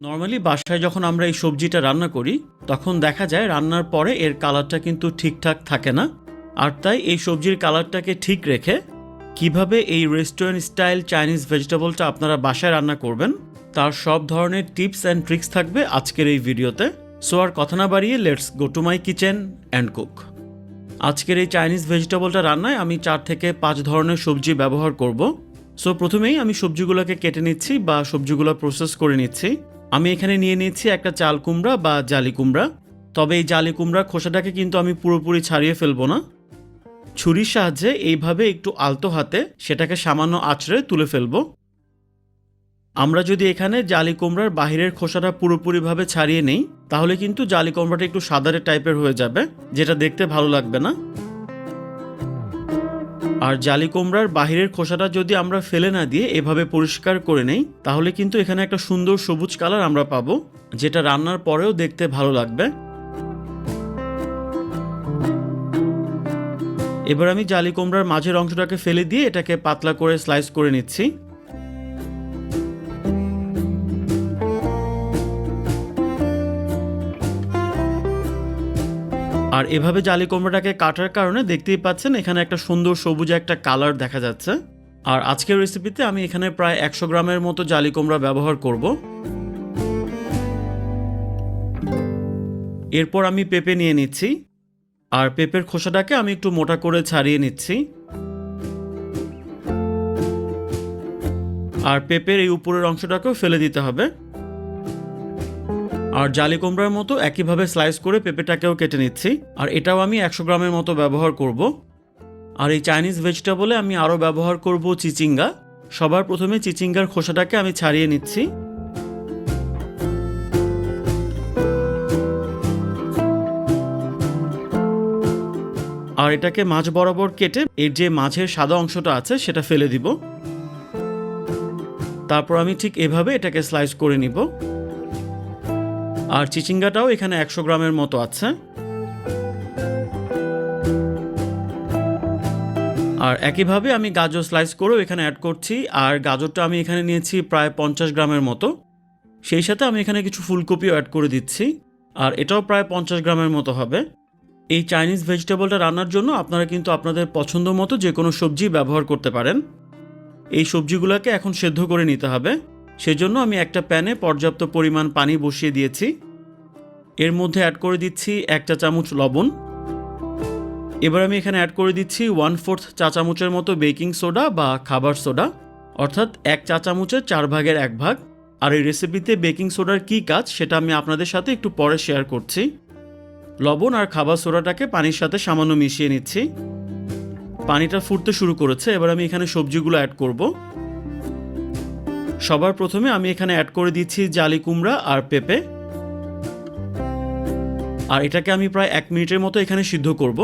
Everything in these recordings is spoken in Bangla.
নরমালি বাসায় যখন আমরা এই সবজিটা রান্না করি তখন দেখা যায় রান্নার পরে এর কালারটা কিন্তু ঠিকঠাক থাকে না। আর তাই এই সবজির কালারটাকে ঠিক রেখে কিভাবে এই রেস্টুরেন্ট স্টাইল চাইনিজ ভেজিটেবলটা আপনারা বাসায় রান্না করবেন তার সব ধরনের টিপস অ্যান্ড ট্রিক্স থাকবে আজকের এই ভিডিওতে। সো আর কথা না বাড়িয়ে let's go to my kitchen and cook. আজকের এই চাইনিজ ভেজিটেবলটা রান্নায় আমি 4 থেকে 5 ধরনের সবজি ব্যবহার করব। সো প্রথমেই আমি সবজিগুলোকে কেটে নিচ্ছি বা সবজিগুলো প্রসেস করে নিচ্ছি। আমি এখানে নিয়ে নিচ্ছি একটা চাল কুমড়া বা জালি কুমড়া। তবে এই জালি কুমড়ার খোসাটাকে কিন্তু আমি পুরোপুরি ছাড়িয়ে ফেলবো না। ছুরির সাহায্যে এইভাবে একটু আলতো হাতে সেটাকে সামান্য আঁচড়ে তুলে ফেলবো। আমরা যদি এখানে জালি কুমড়ার বাহিরের খোসাটা পুরোপুরিভাবে ছাড়িয়ে নেই তাহলে কিন্তু জালি কুমড়াটা একটু সাদারে টাইপের হয়ে যাবে, যেটা দেখতে ভালো লাগবে না। আর জালি কুমড়ার বাহিরের খোসাটা যদি আমরা ফেলে না দিয়ে এভাবে পরিষ্কার করে নেই তাহলে কিন্তু এখানে একটা সুন্দর সবুজ কালার আমরা পাবো, যেটা রান্নার পরেও দেখতে ভালো লাগবে। এবার আমি জালি কুমড়ার মাঝের অংশটাকে ফেলে দিয়ে এটাকে পাতলা করে স্লাইস করে নিচ্ছি। আর এভাবে জালি কুমড়াটাকে কাটার কারণে দেখতেই পাচ্ছেন এখানে একটা সুন্দর সবুজ একটা কালার দেখা যাচ্ছে। আর আজকের রেসিপিতে আমি এখানে প্রায় 100 গ্রামের মতো জালি কুমড়া ব্যবহার করব। এরপর আমি পেঁপে নিয়ে নিচ্ছি। আর পেঁপের খোসাটাকে আমি একটু মোটা করে ছাড়িয়ে নিচ্ছি। আর পেঁপের এই উপরের অংশটাকেও ফেলে দিতে হবে। আর জালি কুমড়ার মতো একইভাবে স্লাইস করে পেঁপেটাকেও কেটে নিচ্ছি। আর এটাও আমি 100 গ্রামের মতো ব্যবহার করব। আর এই চাইনিজ ভেজিটেবলে আমি আরও ব্যবহার করব চিচিঙ্গা। সবার প্রথমে চিচিঙ্গার খোসাটাকে আমি ছাড়িয়ে নিচ্ছি। আর এটাকে মাঝ বরাবর কেটে এর যে মাঝের সাদা অংশটা আছে সেটা ফেলে দিব। তারপর আমি ঠিক এভাবে এটাকে স্লাইস করে নিব। আর চিচিঙ্গাটাও এখানে 100 গ্রামের মতো আছে। আর একইভাবে আমি গাজর স্লাইস করেও এখানে অ্যাড করছি। আর গাজরটা আমি এখানে নিয়েছি প্রায় 50 গ্রামের মতো। সেই সাথে আমি এখানে কিছু ফুলকপিও অ্যাড করে দিচ্ছি। আর এটাও প্রায় 50 গ্রামের মতো হবে। এই চাইনিজ ভেজিটেবলটা রান্নার জন্য আপনারা কিন্তু আপনাদের পছন্দ মতো যে কোনো সবজি ব্যবহার করতে পারেন। এই সবজিগুলোকে এখন সেদ্ধ করে নিতে হবে। সেজন্য আমি একটা প্যানে পর্যাপ্ত পরিমাণ পানি বসিয়ে দিয়েছি। এর মধ্যে অ্যাড করে দিচ্ছি 1 চা চামচ লবণ। এবার আমি এখানে অ্যাড করে দিচ্ছি 1/4 চা চামচের মতো বেকিং সোডা বা খাবার সোডা, অর্থাৎ 1 চা চামচের 4 ভাগের 1 ভাগ। আর এই রেসিপিতে বেকিং সোডার কী কাজ সেটা আমি আপনাদের সাথে একটু পরে শেয়ার করছি। লবণ আর খাবার সোডাটাকে পানির সাথে সামান্য মিশিয়ে নিচ্ছি। পানিটা ফুটতে শুরু করেছে। এবার আমি এখানে সবজিগুলো অ্যাড করব। সবার প্রথমে আমি এখানে অ্যাড করে দিচ্ছি জালি কুমড়া আর পেঁপে। আর এটাকে আমি প্রায় 1 মিনিটের মতো এখানে সিদ্ধ করব।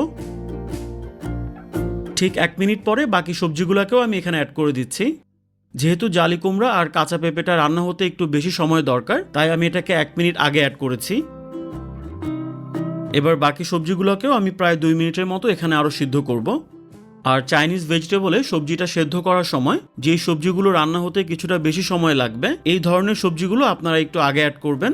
ঠিক 1 মিনিট পরে বাকি সবজিগুলোকেও আমি এখানে অ্যাড করে দিচ্ছি। যেহেতু জালি কুমড়া আর কাঁচা পেঁপেটা রান্না হতে একটু বেশি সময় দরকার, তাই আমি এটাকে 1 মিনিট আগে অ্যাড করেছি। এবার বাকি সবজিগুলোকেও আমি প্রায় 2 মিনিটের মতো এখানে আরও সিদ্ধ করব। আর চাইনিজ ভেজিটেবলে সবজিটা সেদ্ধ করার সময় যেই সবজিগুলো রান্না হতে কিছুটা বেশি সময় লাগবে এই ধরনের সবজিগুলো আপনারা একটু আগে অ্যাড করবেন।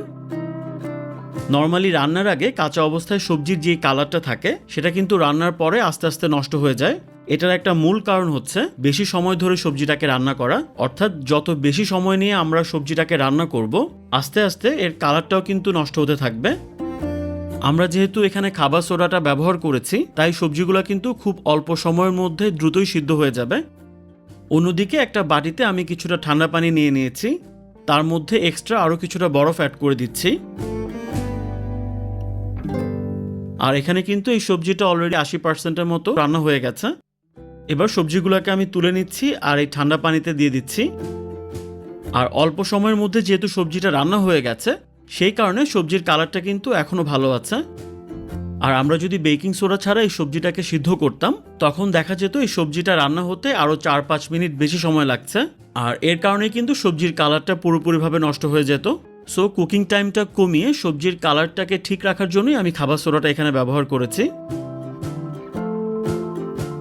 নর্মালি রান্নার আগে কাঁচা অবস্থায় সবজির যে কালারটা থাকে সেটা কিন্তু রান্নার পরে আস্তে আস্তে নষ্ট হয়ে যায়। এটার একটা মূল কারণ হচ্ছে বেশি সময় ধরে সবজিটাকে রান্না করা, অর্থাৎ যত বেশি সময় নিয়ে আমরা সবজিটাকে রান্না করব আস্তে আস্তে এর কালারটাও কিন্তু নষ্ট হতে থাকবে। আমরা যেহেতু এখানে খাবার সোডাটা ব্যবহার করেছি তাই সবজিগুলো কিন্তু খুব অল্প সময়ের মধ্যে দ্রুতই সিদ্ধ হয়ে যাবে। অন্যদিকে একটা বাটিতে আমি কিছুটা ঠান্ডা পানি নিয়ে নিয়েছি। তার মধ্যে এক্সট্রা আরও কিছুটা বরফ অ্যাড করে দিচ্ছি। আর এখানে কিন্তু এই সবজিটা অলরেডি 80%-এর মতো রান্না হয়ে গেছে। এবার সবজিগুলোকে আমি তুলে নিচ্ছি আর এই ঠান্ডা পানিতে দিয়ে দিচ্ছি। আর অল্প সময়ের মধ্যে যেহেতু সবজিটা রান্না হয়ে গেছে সেই কারণে সবজির কালারটা কিন্তু এখনও ভালো আছে। আর আমরা যদি বেকিং সোডা ছাড়া এই সবজিটাকে সিদ্ধ করতাম তখন দেখা যেত এই সবজিটা রান্না হতে আরও 4-5 মিনিট বেশি সময় লাগছে। আর এর কারণে কিন্তু সবজির কালারটা পুরোপুরিভাবে নষ্ট হয়ে যেত। সো কুকিং টাইমটা কমিয়ে সবজির কালারটাকে ঠিক রাখার জন্যই আমি খাবার সোডাটা এখানে ব্যবহার করেছি।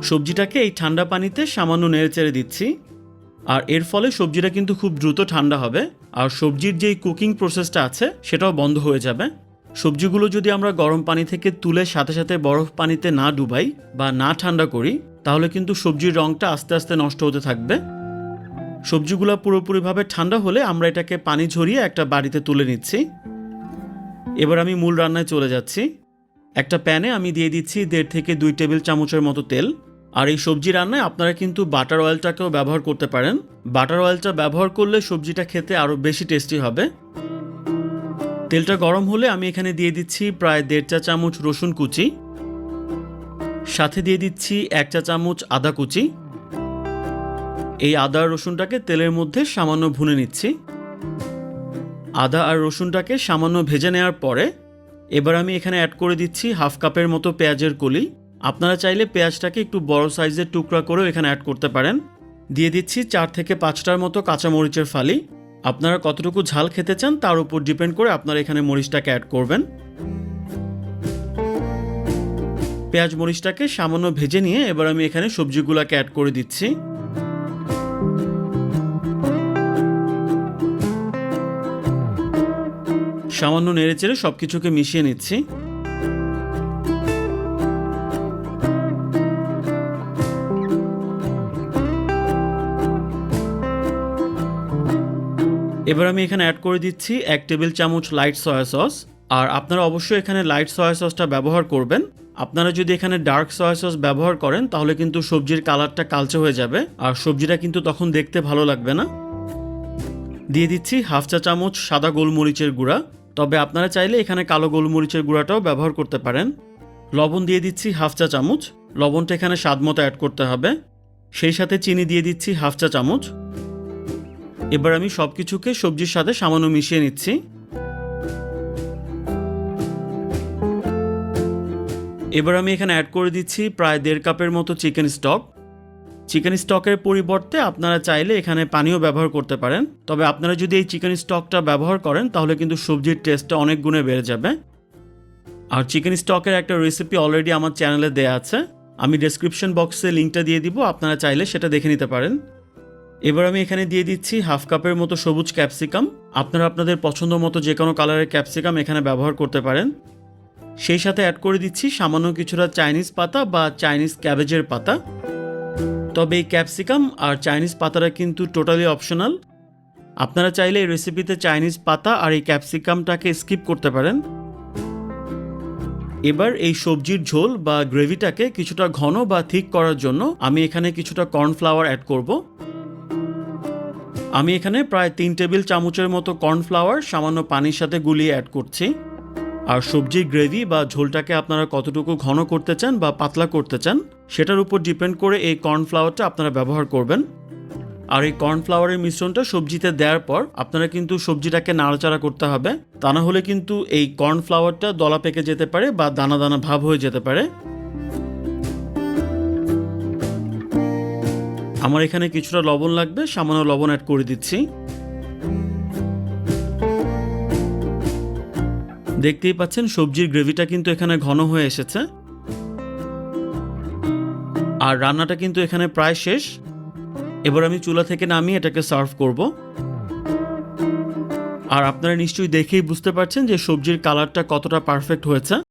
সবজিটাকে এই ঠান্ডা পানিতে সামান্য নেড়েচেড়ে দিচ্ছি। আর এর ফলে সবজিটা কিন্তু খুব দ্রুত ঠান্ডা হবে, আর সবজির যেই কুকিং প্রসেসটা আছে সেটাও বন্ধ হয়ে যাবে। সবজিগুলো যদি আমরা গরম পানি থেকে তুলে সাথে সাথে বরফ পানিতে না ডুবাই বা না ঠান্ডা করি, তাহলে কিন্তু সবজির রঙটা আস্তে আস্তে নষ্ট হতে থাকবে। সবজিগুলো পুরোপুরিভাবে ঠান্ডা হলে আমরা এটাকে পানি ঝরিয়ে একটা বাড়িতে তুলে নিচ্ছি। এবার আমি মূল রান্নায় চলে যাচ্ছি। একটা প্যানে আমি দিয়ে দিচ্ছি 1.5 থেকে 2 টেবিল চামচের মতো তেল। আর এই সবজি রান্নায় আপনারা কিন্তু বাটার অয়েলটাকেও ব্যবহার করতে পারেন। বাটার অয়েলটা ব্যবহার করলে সবজিটা খেতে আরও বেশি টেস্টি হবে। তেলটা গরম হলে আমি এখানে দিয়ে দিচ্ছি প্রায় 1.5 চা চামচ রসুন কুচি, সাথে দিয়ে দিচ্ছি 1 চা চামচ আদা কুচি। এই আদা আর রসুনটাকে তেলের মধ্যে সামান্য ভুনে নিচ্ছি। আদা আর রসুনটাকে সামান্য ভেজে নেওয়ার পরে এবার আমি এখানে অ্যাড করে দিচ্ছি 1/2 কাপের মতো পেঁয়াজের কলি। আপনারা চাইলে পেঁয়াজটাকে একটু বড় সাইজের টুকরা করেও এখানে অ্যাড করতে পারেন। দিয়ে দিচ্ছি 4 থেকে 5টার মতো কাঁচামরিচের ফালি। আপনারা কতটুকু ঝাল খেতে চান তার উপর ডিপেন্ড করে আপনারা এখানে মরিচটাকে অ্যাড করবেন। পেঁয়াজ মরিচটাকে সামান্য ভেজে নিয়ে এবার আমি এখানে সবজিগুলোকে অ্যাড করে দিচ্ছি। সামান্য নেড়েচেড়ে সবকিছুকে মিশিয়ে নিচ্ছি। এবার আমি এখানে অ্যাড করে দিচ্ছি 1 টেবিল চামচ লাইট সয়া সস। আর আপনারা অবশ্যই এখানে লাইট সয়া সসটা ব্যবহার করবেন। আপনারা যদি এখানে ডার্ক সয়া সস ব্যবহার করেন তাহলে কিন্তু সবজির কালারটা কালচে হয়ে যাবে, আর সবজিটা কিন্তু তখন দেখতে ভালো লাগবে না। দিয়ে দিচ্ছি 1/2 চা চামচ সাদা গোলমরিচের গুঁড়া, তবে আপনারা চাইলে এখানে কালো গোলমরিচের গুঁড়াটাও ব্যবহার করতে পারেন। লবণ দিয়ে দিচ্ছি 1/2 চা চামচ, লবণটা এখানে স্বাদ মতো অ্যাড করতে হবে। সেই সাথে চিনি দিয়ে দিচ্ছি 1/2 চা চামচ। এবার আমি সবকিছুকে সবজির সাথে সামান্য মিশিয়ে নিচ্ছি। এবার আমি এখানে অ্যাড করে দিচ্ছি প্রায় 1.5 কাপের মতো চিকেন স্টক। চিকেন স্টকের পরিবর্তে আপনারা চাইলে এখানে পানিও ব্যবহার করতে পারেন, তবে আপনারা যদি এই চিকেন স্টকটা ব্যবহার করেন তাহলে কিন্তু সবজির টেস্টটা অনেক গুণে বেড়ে যাবে। আর চিকেন স্টকের একটা রেসিপি অলরেডি আমার চ্যানেলে দেয়া আছে, আমি ডেসক্রিপশন বক্সে লিঙ্কটা দিয়ে দিব, আপনারা চাইলে সেটা দেখে নিতে পারেন। এবার আমি এখানে দিয়ে দিচ্ছি 1/2 কাপের মতো সবুজ ক্যাপসিকাম। আপনারা আপনাদের পছন্দ মতো যে কোনো কালারের ক্যাপসিকাম এখানে ব্যবহার করতে পারেন। সেই সাথে অ্যাড করে দিচ্ছি সামান্য কিছুটা চাইনিজ পাতা বা চাইনিজ ক্যাবেজের পাতা। তবে এই ক্যাপসিকাম আর চাইনিজ পাতাটা কিন্তু টোটালি অপশনাল। আপনারা চাইলে এই রেসিপিতে চাইনিজ পাতা আর এই ক্যাপসিকামটাকে স্কিপ করতে পারেন। এবার এই সবজির ঝোল বা গ্রেভিটাকে কিছুটা ঘন বা থিক করার জন্য আমি এখানে কিছুটা কর্নফ্লাওয়ার অ্যাড করব। আমি এখানে প্রায় 3 টেবিল চামচের মতো কর্নফ্লাওয়ার সামান্য পানির সাথে গুলিয়ে অ্যাড করছি। আর সবজির গ্রেভি বা ঝোলটাকে আপনারা কতটুকু ঘন করতে চান বা পাতলা করতে চান সেটার উপর ডিপেন্ড করে এই কর্নফ্লাওয়ারটা আপনারা ব্যবহার করবেন। আর এই কর্নফ্লাওয়ারের মিশ্রণটা সবজিতে দেওয়ার পর আপনারা কিন্তু সবজিটাকে নাড়াচাড়া করতে হবে, তা না হলে কিন্তু এই কর্নফ্লাওয়ারটা দলা পেকে যেতে পারে বা দানা দানা ভাব হয়ে যেতে পারে। আমার এখানে কিছুটা লবণ লাগবে, সামান্য লবণ অ্যাড করে দিচ্ছি। দেখতেই পাচ্ছেন সবজির গ্রেভিটা কিন্তু এখানে ঘন হয়ে এসেছে। আর রান্নাটা কিন্তু এখানে প্রায় শেষ। এবার আমি চুলা থেকে নামিয়ে এটাকে সার্ভ করব। আর আপনারা নিশ্চয়ই দেখেই বুঝতে পারছেন যে সবজির কালারটা কতটা পারফেক্ট হয়েছে।